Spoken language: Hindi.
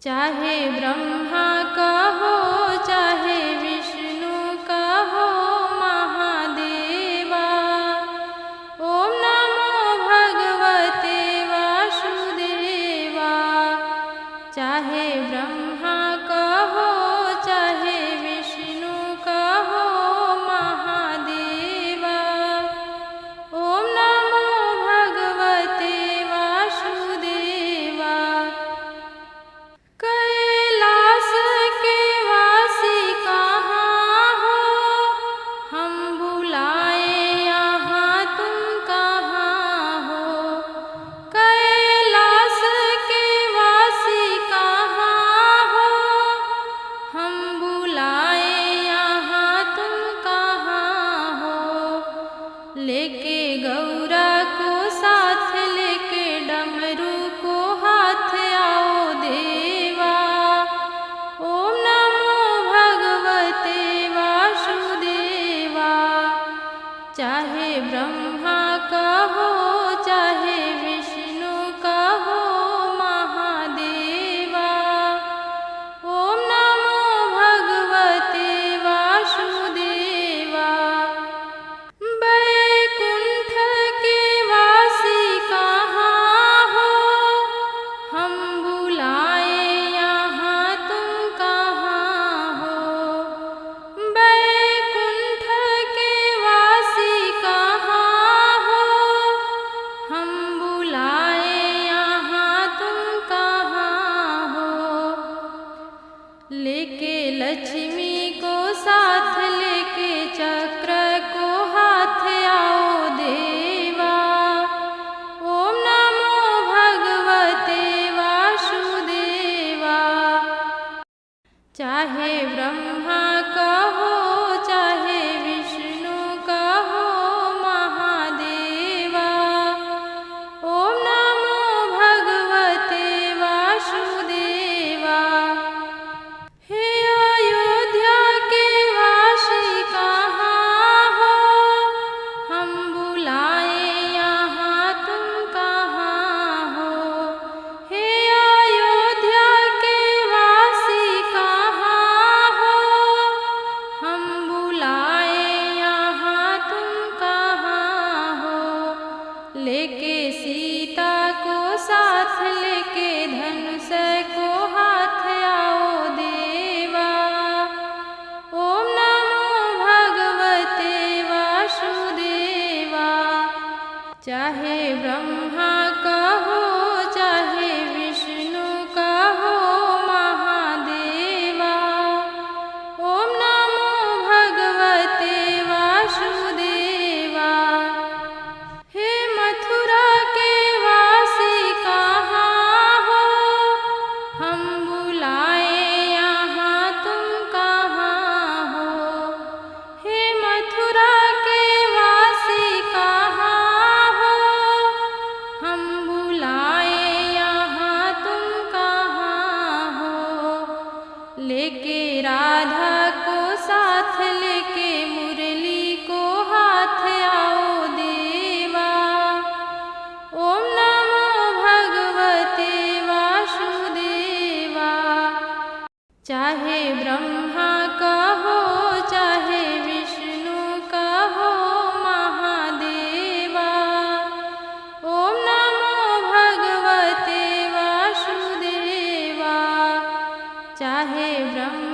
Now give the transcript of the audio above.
चाहे ब्रह्मा का हो चाहे विष्णु का हो महादेवा। ओम नमो भगवते वासुदेवा। चाहे ब्रह्मा का हो चाहे विष्णु का हो महादेवा। ओम नमो भगवते वासुदेवा। कैलाश के वासी कहाँ हो, हम बुलाए यहाँ तुम कहाँ हो। कैलाश के वासी कहाँ हो, हम बुलाए यहाँ तुम कहाँ हो। लेके गौरा को साथ लेके डमरू को हाथ आओ देवा। ओम नमो भगवते वासुदेवा। चाहे ब्रह्मा का हो चाहे विष्णु का हो महादेवा। ओम नमो भगवते वासुदेवा। बैकुंठ के वासी कहाँ हो, हम बुलाए यहाँ तुम कहाँ हो। बैकुंठ के वासी कहाँ हो, हम बुलाए यहाँ तुम कहाँ हो। लेके लक्ष्मी को साथ लेके चक्र को हाथ आओ देवा। ओम नमो भगवते वासुदेवा। चाहे ब्रह्मा का हो चाहे विष्णु का हो महादेवा। ओम नमो भगवते वासुदेवा। हे अयोध्या के वासी कहाँ हो, हम बुलाए यहाँ तुम कहाँ हो। हे अयोध्या के वासी कहाँ हो, हम बुलाए यहाँ तुम कहाँ हो। लेके सीता को साथ लेके धनुष को हाथ आओ देवा। ओम नमो भगवते वासुदेवा। चाहे ब्रह्मा का हो चाहे विष्णु का हो महादेवा। ओम नमो भगवते वासुदेवा। हे मथुरा के वासी कहाँ हो, हम बुलाए यहाँ तुम कहाँ हो। हे मथुरा के वासी कहाँ हो, हम बुलाए यहाँ तुम कहाँ हो। लेके राधा को साथ लेके मुरली को हाथ आओ देवा। ओम नमो भगवते वासुदेवा। चाहे ब्रह्मा का हो चाहे विष्णु का हो महादेवा। ओम नमो भगवते वासुदेवा। चाहे ब्रह्मा